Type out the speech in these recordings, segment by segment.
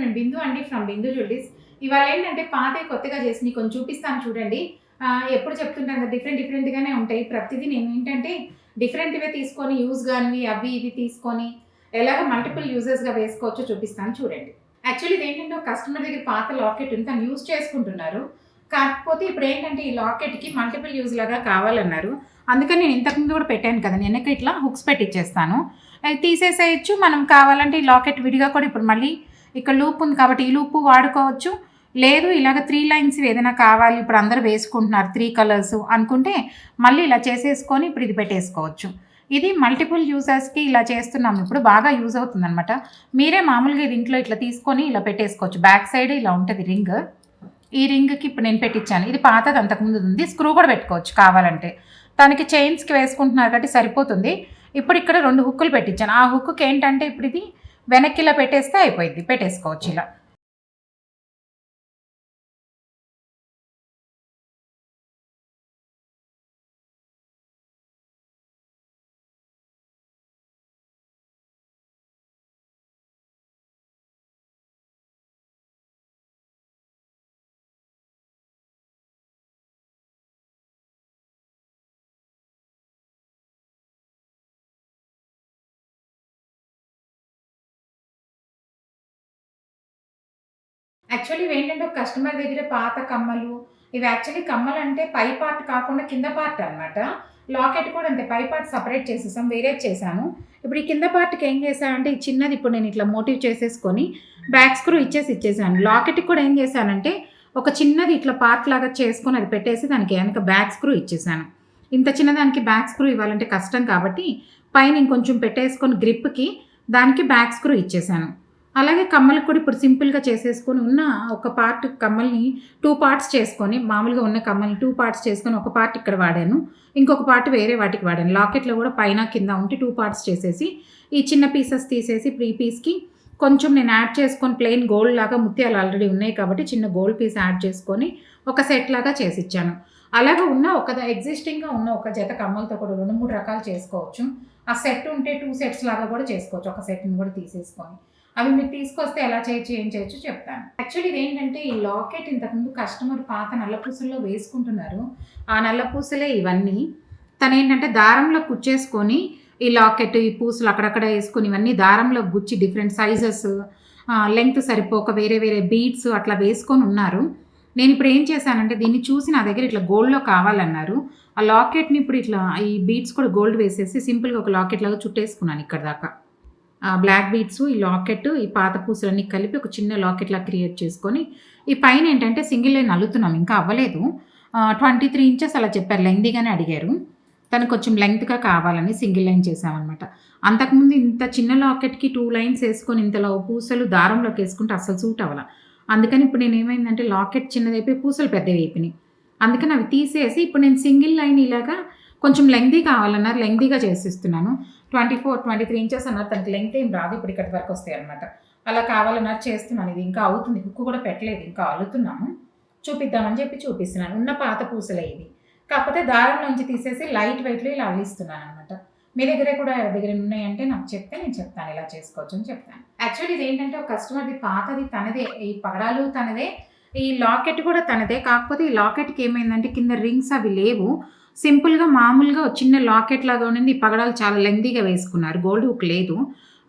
నేను బిందు అండి from Bindu jewelleries. ఇవాళ ఏంటంటే పాతవి కొత్తగా చేసి మీకు కొంచెం చూపిస్తాను చూడండి. ఎప్పుడు చెప్తుంటాను కదా డిఫరెంట్‌గానే ఉంటాయి. ప్రతిదీ నేను ఏంటంటే డిఫరెంట్‌వే తీసుకొని యూజ్ గానివి అవి ఇవి తీసుకొని ఎలాగ మల్టిపుల్ యూజెస్‌గా వేసుకోవచ్చో చూపిస్తాను చూడండి. యాక్చువల్లీ ఇదేంటంటే ఒక కస్టమర్ దగ్గర పాత లాకెట్ ఉంది. తను యూజ్ చేసుకుంటున్నారు. కాకపోతే ఇప్పుడేంటంటే ఈ లాకెట్‌కి మల్టిపుల్ యూజ్ లాగా కావాలన్నారు. అందుకని నేను ఇంతకుముందు కూడా పెట్టాను కదా! వెనక ఇట్లా హుక్స్ పెట్టిచ్చేస్తాను. అవి తీసేసేయొచ్చు. మనం కావాలంటే ఈ లాకెట్ విడిగా కూడా ఇప్పుడు మళ్ళీ ఇక్కడ లూప్ ఉంది కాబట్టి ఈ లూపు వాడుకోవచ్చు. లేదు ఇలాగ 3 లైన్స్ ఏదైనా కావాలి ఇప్పుడు అందరూ వేసుకుంటున్నారు 3 కలర్స్ అనుకుంటే మళ్ళీ ఇలా చేసేసుకొని ఇప్పుడు ఇది పెట్టేసుకోవచ్చు. ఇది మల్టిపుల్ యూజర్స్‌కి ఇలా చేస్తున్నాము. ఇప్పుడు బాగా యూజ్ అవుతుందనమాట. మీరే మామూలుగా ఇది ఇంట్లో ఇట్లా తీసుకొని ఇలా పెట్టేసుకోవచ్చు. బ్యాక్ సైడ్ ఇలా ఉంటది రింగ్. ఈ రింగ్‌కి ఇప్పుడు నేను పెట్టిచ్చాను. ఇది పాతది అంతకుముందుది ఉంది. స్క్రూ కూడా పెట్టుకోవచ్చు కావాలంటే. తనకి చైన్స్‌కి వేసుకుంటున్నారు కాబట్టి సరిపోతుంది. ఇప్పుడు ఇక్కడ 2 హుక్కులు పెట్టించాను. ఆ హుక్కుకి ఏంటంటే ఇప్పుడు ఇది వెనక్కి ఇలా పెట్టేస్తే అయిపోయింది. పెట్టేసుకోవచ్చు ఇలా. యాక్చువల్లీ ఇవేంటంటే ఒక కస్టమర్ దగ్గర పాత కమ్మలు, ఇవి యాక్చువల్లీ కమ్మలంటే పై పార్ట్ కాకుండా కింద పార్ట్ అనమాట. లాకెట్ కూడా అంతే పై పార్ట్ సెపరేట్ చేసేసాం. వేరేది చేశాను. ఇప్పుడు ఈ కింద పార్ట్‌కి ఏం చేశానంటే ఈ చిన్నది ఇప్పుడు నేను ఇట్లా మోటివ్ చేసేసుకొని బ్యాక్ స్క్రూ ఇచ్చేసాను. లాకెట్‌కి కూడా ఏం చేశానంటే ఒక చిన్నది ఇట్లా పార్ట్ లాగా చేసుకొని అది పెట్టేసి దానికి వెనక బ్యాక్ స్క్రూ ఇచ్చేసాను. ఇంత చిన్నదానికి బ్యాక్ స్క్రూ ఇవ్వాలంటే కష్టం కాబట్టి పైన ఇంకొంచెం పెట్టేసుకొని గ్రిప్‌కి దానికి బ్యాక్ స్క్రూ ఇచ్చేసాను. అలాగే కమ్మలకు కూడా ఇప్పుడు సింపుల్‌గా చేసేసుకొని ఉన్న ఒక పార్ట్ కమ్మల్ని 2 పార్ట్స్ చేసుకొని మామూలుగా ఉన్న కమ్మల్ని 2 పార్ట్స్ చేసుకొని ఒక పార్ట్ ఇక్కడ వాడాను. ఇంకొక పార్ట్ వేరే వాటికి వాడాను. లాకెట్‌లో కూడా పైన కింద ఉంటే 2 పార్ట్స్ చేసేసి ఈ చిన్న పీసెస్ తీసేసి ఇప్పుడు ఈ పీస్‌కి కొంచెం నేను యాడ్ చేసుకొని ప్లెయిన్ గోల్డ్ లాగా ముత్యాలు ఆల్రెడీ ఉన్నాయి కాబట్టి చిన్న గోల్డ్ పీస్ యాడ్ చేసుకొని ఒక సెట్ లాగా చేసిచ్చాను. అలాగే ఉన్న ఎగ్జిస్టింగ్‌గా ఉన్న ఒక జత కమ్మలతో కూడా 2, 3 రకాలు చేసుకోవచ్చు. ఆ సెట్ ఉంటే 2 సెట్స్ లాగా కూడా చేసుకోవచ్చు. ఒక సెట్‌ని కూడా తీసేసుకొని. అవి మీరు తీసుకొస్తే ఎలా చేయొచ్చు, ఏం చేయొచ్చో చెప్తాను. యాక్చువల్లీ ఇదేంటంటే ఈ లాకెట్ ఇంతకుముందు కస్టమర్ పాత నల్లపూసల్లో వేసుకుంటున్నారు. ఆ నల్లపూసలే ఇవన్నీ. తనేంటంటే దారంలో కుచ్చేసుకొని ఈ లాకెట్, ఈ పూసలు అక్కడక్కడ వేసుకొని ఇవన్నీ దారంలో గుచ్చి డిఫరెంట్ సైజెస్ లెంగ్త్ సరిపోక వేరే వేరే బీడ్స్ అట్లా వేసుకొని ఉన్నారు. నేను ఇప్పుడు ఏం చేశానంటే దీన్ని చూసి నా దగ్గర ఇట్లా గోల్డ్‌లో కావాలన్నారు. ఆ లాకెట్‌ని ఇప్పుడు ఇట్లా ఈ బీడ్స్ కూడా గోల్డ్ వేసేసి సింపుల్‌గా ఒక లాకెట్ లాగా చుట్టేసుకున్నాను ఇక్కడ దాకా. బ్లాక్ బీడ్స్, ఈ లాకెట్, ఈ పాత పూసలన్నీ కలిపి ఒక చిన్న లాకెట్‌లా క్రియేట్ చేసుకొని, ఈ పైన ఏంటంటే సింగిల్ లైన్ అల్లుతున్నాం. ఇంకా అవ్వలేదు. 23 ఇంచెస్ అలా చెప్పారు. లెంగ్తీగానే అడిగారు. తనకు కొంచెం లెంగ్త్‌గా కావాలని సింగిల్ లైన్ చేశామనమాట. అంతకుముందు ఇంత చిన్న లాకెట్‌కి 2 లైన్స్ ఏసుకొని ఇంతలో పూసలు దారంలోకి ఏసుకుంటే అస్సలు సూట్ అవ్వల. అందుకని ఇప్పుడు నేనేమైందంటే లాకెట్ చిన్నదైపోయి పూసలు పెద్దవైపోయినాయి. అందుకని అవి తీసేసి ఇప్పుడు నేను సింగిల్ లైన్ ఇలాగా కొంచెం లెంగ్తీ కావాలన్నారు. లెంగ్తీగా చేసిస్తున్నాను. 24, 23 ఇంచెస్ అన్నారు. తనకి లెంగ్త్ ఏం రాదు. ఇప్పుడు ఇక్కడి వరకు వస్తాయన్నమాట. అలా కావాలన్నారు చేస్తున్నాను. ఇది ఇంకా అవుతుంది. హుక్ కూడా పెట్టలేదు. ఇంకా అల్లుతున్నాము. చూపిద్దామని చెప్పి చూపిస్తున్నాను. ఉన్న పాత పూసలే ఇవి. కాకపోతే దారంలోంచి తీసేసి లైట్ వెయిట్‌లో ఇలా అల్లిస్తున్నాననమాట. మీ దగ్గర కూడా ఎవరి దగ్గర ఉన్నాయంటే నాకు చెప్తే నేను చెప్తాను ఎలా చేసుకోవచ్చు అని చెప్తాను. యాక్చువల్లీ ఇదేంటంటే ఒక కస్టమర్‌ది పాతది తనదే. ఈ పగడాలు తనదే. ఈ లాకెట్ కూడా తనదే. కాకపోతే ఈ లాకెట్‌కి ఏమైందంటే కింద రింగ్స్ అవి లేవు. సింపుల్‌గా మామూలుగా చిన్న లాకెట్ లాగా ఉండింది. ఈ పగడాలు చాలా లెంగ్తీగా వేసుకున్నారు. గోల్డ్ హుక్ లేదు.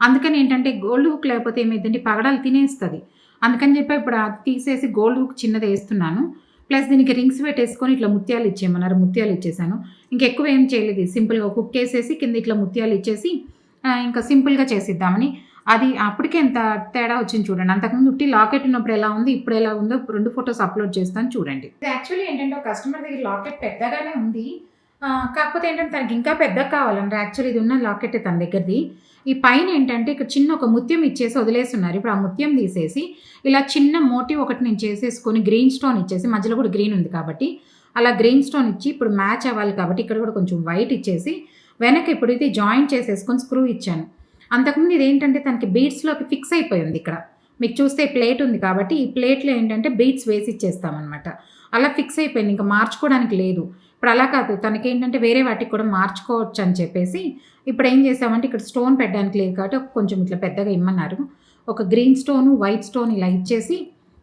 అందుకని ఏంటంటే గోల్డ్ హుక్ లేకపోతే ఏమైద్దంటే పగడాలు తినేస్తది. అందుకని చెప్పి ఇప్పుడు అది తీసేసి గోల్డ్ హుక్ చిన్నది ఏస్తున్నాను. ప్లస్ దీనికి రింగ్స్ పెట్టేసుకొని ఇట్లా ముత్యాలు ఇచ్చేయమన్నారు. ముత్యాలు ఇచ్చేసాను. ఇంకెక్కువ ఏం చేయలేదు. సింపుల్‌గా ఒక హుక్ ఏసేసి కింద ఇట్లా ముత్యాలు ఇచ్చేసి ఇంకా సింపుల్‌గా చేసిద్దామని. అది అప్పటికే ఎంత తేడా వచ్చింది చూడండి. అంతకుముందు ఉట్టి లాకెట్ ఉన్నప్పుడు ఎలా ఉంది, ఇప్పుడు ఎలా ఉందో 2 ఫోటోస్ అప్‌లోడ్ చేస్తాను చూడండి. ఇది యాక్చువల్లీ ఏంటంటే ఒక కస్టమర్ దగ్గర లాకెట్ పెద్దగానే ఉంది. కాకపోతే ఏంటంటే తనకి ఇంకా పెద్దగా కావాలంట. యాక్చువల్లీ ఇది ఉన్న లాకెట్టే తన దగ్గరది. ఈ పైన ఏంటంటే ఇక్కడ చిన్న ఒక ముత్యం ఇచ్చేసి వదిలేస్తున్నారు. ఇప్పుడు ఆ ముత్యం తీసేసి ఇలా చిన్న మోటివ్ ఒకటి నేను చేసేసుకొని గ్రీన్ స్టోన్ ఇచ్చేసి మధ్యలో కూడా గ్రీన్ ఉంది కాబట్టి అలా గ్రీన్ స్టోన్ ఇచ్చి ఇప్పుడు మ్యాచ్ అవ్వాలి కాబట్టి ఇక్కడ కూడా కొంచెం వైట్ ఇచ్చేసి వెనక ఇప్పుడు ఇది జాయింట్ చేసేసుకొని స్క్రూ ఇచ్చాను. అంతకుముందు ఇదేంటంటే తనకి బీడ్స్‌లోకి ఫిక్స్ అయిపోయింది ఇక్కడ. మీకు చూస్తే ప్లేట్ ఉంది కాబట్టి ఈ ప్లేట్‌లో ఏంటంటే బీడ్స్ వేసి ఇచ్చేస్తామనమాట. అలా ఫిక్స్ అయిపోయింది. ఇంకా మార్చుకోవడానికి లేదు. ఇప్పుడు అలా కాదు. తనకేంటంటే వేరే వాటికి కూడా మార్చుకోవచ్చు అని చెప్పేసి ఇప్పుడు ఏం చేసామంటే ఇక్కడ స్టోన్ పెట్టడానికి లేదు కాబట్టి కొంచెం ఇట్లా పెద్దగా ఇమ్మన్నారు. ఒక గ్రీన్ స్టోను, వైట్ స్టోన్ ఇలా ఇచ్చేసి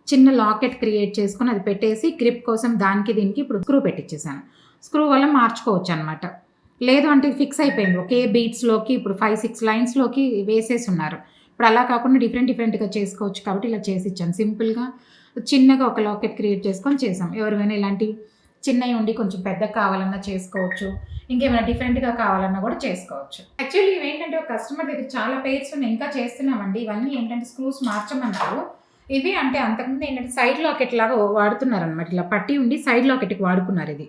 చిన్న లాకెట్ క్రియేట్ చేసుకొని అది పెట్టేసి గ్రిప్ కోసం దానికి దీనికి ఇప్పుడు స్క్రూ పెట్టించేసాను. స్క్రూ వల్ల మార్చుకోవచ్చు అనమాట. లేదు అంటే ఫిక్స్ అయిపోయింది ఒకే బీట్స్లోకి ఇప్పుడు 5-6 లైన్స్లోకి వేసేసి ఉన్నారు. ఇప్పుడు అలా కాకుండా డిఫరెంట్గా చేసుకోవచ్చు కాబట్టి ఇలా చేసి ఇచ్చాను. సింపుల్గా చిన్నగా ఒక లాకెట్ క్రియేట్ చేసుకొని చేసాం. ఎవరికైనా ఇలాంటివి చిన్నవి ఉండి కొంచెం పెద్దగా కావాలన్నా చేసుకోవచ్చు. ఇంకేమైనా డిఫరెంట్గా కావాలన్నా కూడా చేసుకోవచ్చు. యాక్చువల్లీ ఇవేంటంటే ఒక కస్టమర్ దగ్గర చాలా పేర్స్ ఉన్నాయి, ఇంకా చేస్తున్నామండి. ఇవన్నీ ఏంటంటే స్క్రూస్ మార్చమన్నారు. ఇవి అంటే అంతకుముందు ఏంటంటే సైడ్ లాకెట్ లాగా వాడుతున్నారనమాట. ఇలా పట్టి ఉండి సైడ్ లాకెట్కి వాడుకున్నారు ఇది.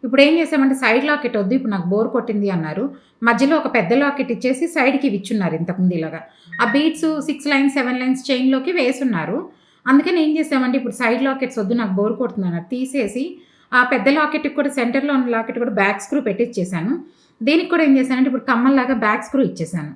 ఇప్పుడు ఏం చేసామంటే సైడ్ లాకెట్ వద్దు, ఇప్పుడు నాకు బోర్ కొట్టింది అన్నారు. మధ్యలో ఒక పెద్ద లాకెట్ ఇచ్చేసి సైడ్కి ఇచ్చున్నారు ఇంతకుముందు ఇలాగా. ఆ బీట్స్ 6 లైన్స్ 7 లైన్స్ చైన్లోకి వేసున్నారు. అందుకని ఏం చేసామంటే ఇప్పుడు సైడ్ లాకెట్స్ వద్దు నాకు బోర్ కొడుతుంది అన్నారు. తీసేసి ఆ పెద్ద లాకెట్కి కూడా సెంటర్లో ఉన్న లాకెట్ కూడా బ్యాక్ స్క్రూ పెట్టిచ్చేసాను. దీనికి కూడా ఏం చేశానంటే ఇప్పుడు కమ్మల్లాగా బ్యాక్ స్క్రూ ఇచ్చేసాను.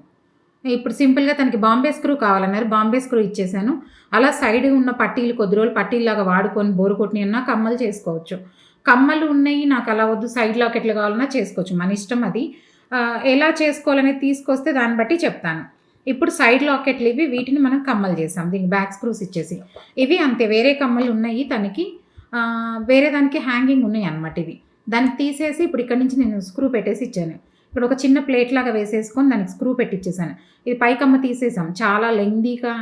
ఇప్పుడు సింపుల్గా తనకి బాంబే స్క్రూ కావాలన్నారు, బాంబే స్క్రూ ఇచ్చేసాను. అలా సైడ్ ఉన్న పట్టీలు కొద్ది రోజులు పట్టీలాగా వాడుకొని బోరు కొట్టినన్నా కమ్మలు చేసుకోవచ్చు. కమ్మలు ఉన్నాయి నాకు అలా వద్దు సైడ్ లాకెట్లు కావాలన్నా చేసుకోవచ్చు, మన ఇష్టం అది. ఎలా చేసుకోవాలనేది తీసుకొస్తే దాన్ని బట్టి చెప్తాను. ఇప్పుడు సైడ్ లాకెట్లు ఇవి, వీటిని మనం కమ్మలు చేసాం దీనికి బ్యాక్ స్క్రూస్ ఇచ్చేసి. ఇవి అంతే, వేరే కమ్మలు ఉన్నాయి తనకి, వేరే దానికి హ్యాంగింగ్ ఉన్నాయి అన్నమాట. ఇవి దానికి తీసేసి ఇప్పుడు ఇక్కడ నుంచి నేను స్క్రూ పెట్టేసి ఇచ్చాను. ఇక్కడ ఒక చిన్న ప్లేట్ లాగా వేసేసుకొని దానికి స్క్రూ పెట్టిచ్చేసాను. ఇది పై కమ్మ తీసేసాం, చాలా లెంగ్దీగా.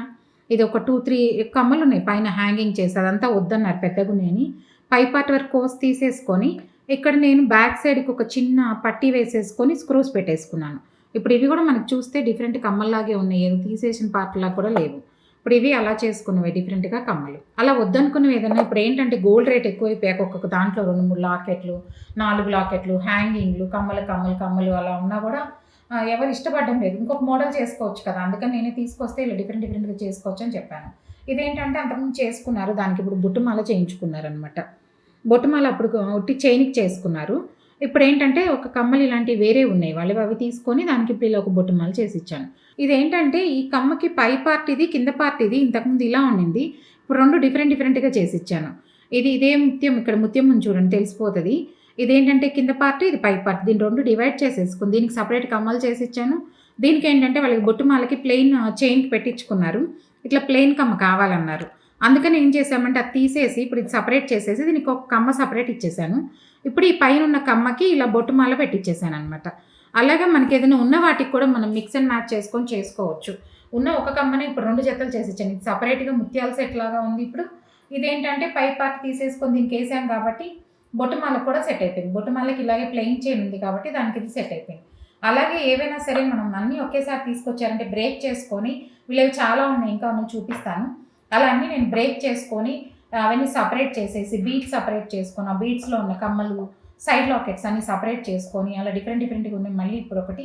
ఇది ఒక 2-3 కమ్మలు ఉన్నాయి పైన హ్యాంగింగ్ చేసి, అదంతా వద్దన్నారు పెద్దగున్నాయని. పై పార్ట్ వరకు కోసి తీసేసుకొని ఇక్కడ నేను బ్యాక్ సైడ్కి ఒక చిన్న పట్టీ వేసేసుకొని స్క్రూస్ పెట్టేసుకున్నాను. ఇప్పుడు ఇవి కూడా మనకు చూస్తే డిఫరెంట్ కమ్మల్లాగే ఉన్నాయి, ఏదో తీసేసిన పార్ట్లా కూడా లేవు. ఇప్పుడు ఇవి అలా చేసుకున్నవి డిఫరెంట్గా కమ్మలు. అలా వద్దనుకున్నవి ఏదన్నా ఇప్పుడు ఏంటంటే గోల్డ్ రేట్ ఎక్కువైపోయాక ఒక్కొక్క దాంట్లో 2-3 లాకెట్లు, 4 లాకెట్లు, హ్యాంగింగ్లు, కమ్మలు అలా ఉన్నా కూడా ఎవరు ఇష్టపడడం లేదు. ఇంకొక మోడల్ చేసుకోవచ్చు కదా, అందుకని నేనే తీసుకొస్తే ఇలా డిఫరెంట్గా చేసుకోవచ్చు అని చెప్పాను. ఇదేంటంటే అంతకుముందు చేసుకున్నారు, దానికి ఇప్పుడు బుట్టుమాల చేయించుకున్నారనమాట. బొట్టుమాల అప్పుడు ఉట్టి చైన్కి చేసుకున్నారు. ఇప్పుడు ఏంటంటే ఒక కమ్మలు ఇలాంటివి వేరే ఉన్నాయి, వాళ్ళు అవి తీసుకొని దానికి ఇప్పుడు ఇలా ఒక బొట్టుమాల చేసి ఇచ్చాను. ఇదేంటంటే ఈ కమ్మకి పై పార్ట్ ఇది, కింద పార్ట్ ఇది. ఇంతకుముందు ఇలా ఉండింది, ఇప్పుడు 2 డిఫరెంట్గా చేసి ఇచ్చాను. ఇదే ముత్యం, ఇక్కడ ముత్యం ఉంది చూడండి తెలిసిపోతుంది. ఇదేంటంటే కింద పార్ట్, ఇది పై పార్ట్. దీన్ని 2 డివైడ్ చేసేసుకుని దీనికి సపరేట్ కమ్మలు చేసి ఇచ్చాను. దీనికి ఏంటంటే వాళ్ళకి బొట్టుమాలకి ప్లెయిన్ చైన్కి పెట్టించుకున్నారు, ఇట్లా ప్లెయిన్ కమ్మ కావాలన్నారు. అందుకని ఏం చేసామంటే అది తీసేసి ఇప్పుడు ఇది సపరేట్ చేసేసి దీనికి ఒక కమ్మ సపరేట్ ఇచ్చేసాను. ఇప్పుడు ఈ పైన ఉన్న కమ్మకి ఇలా బొట్టుమాల పెట్టించేసాను అనమాట. అలాగే మనకి ఏదైనా ఉన్న వాటికి కూడా మనం మిక్స్ అండ్ మ్యాచ్ చేసుకొని చేసుకోవచ్చు. ఉన్న ఒక కమ్మని ఇప్పుడు 2 జతలు చేసి ఇచ్చాను. ఇది సపరేట్గా ముత్యాల సెట్ లాగా ఉంది. ఇప్పుడు ఇదేంటంటే పై పార్ట్ తీసేసుకొని దీనికి వేసాం కాబట్టి బొట్టుమాలకు కూడా సెట్ అయిపోయింది. బొట్టుమాలకి ఇలాగే ప్లెయిన్ చైన్ ఉంది కాబట్టి దానికి ఇది సెట్ అయిపోయింది. అలాగే ఏవైనా సరే మనం అన్నీ ఒకేసారి తీసుకొచ్చారంటే బ్రేక్ చేసుకొని, వీళ్ళవి చాలా ఉన్నాయి ఇంకా నేను చూపిస్తాను. అలా అన్నీ నేను బ్రేక్ చేసుకొని అవన్నీ సపరేట్ చేసేసి బీట్స్ సపరేట్ చేసుకొని ఆ బీట్స్లో ఉన్న కమ్మలు, సైడ్ లాకెట్స్ అన్నీ సపరేట్ చేసుకొని అలా డిఫరెంట్గా ఉన్నాయి. మళ్ళీ ఇప్పుడు ఒకటి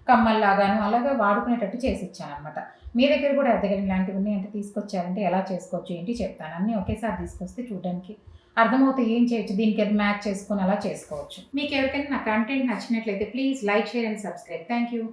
కమ్మల్లాగాను అలాగా వాడుకునేటట్టు చేసి ఇచ్చాను అనమాట. మీ దగ్గర కూడా దగ్గర ఇలాంటివి ఉన్నాయి అంటే తీసుకొచ్చారంటే ఎలా చేసుకోవచ్చు ఏంటి చెప్తాను. అన్నీ ఒకేసారి తీసుకొస్తే చూడడానికి అర్థమవుతాయి, ఏం చేయొచ్చు, దీనికి అది మ్యాచ్ చేసుకొని అలా చేసుకోవచ్చు. మీకు ఎవరికైనా నా కంటెంట్ నచ్చినట్లయితే please like, share and subscribe. Thank you.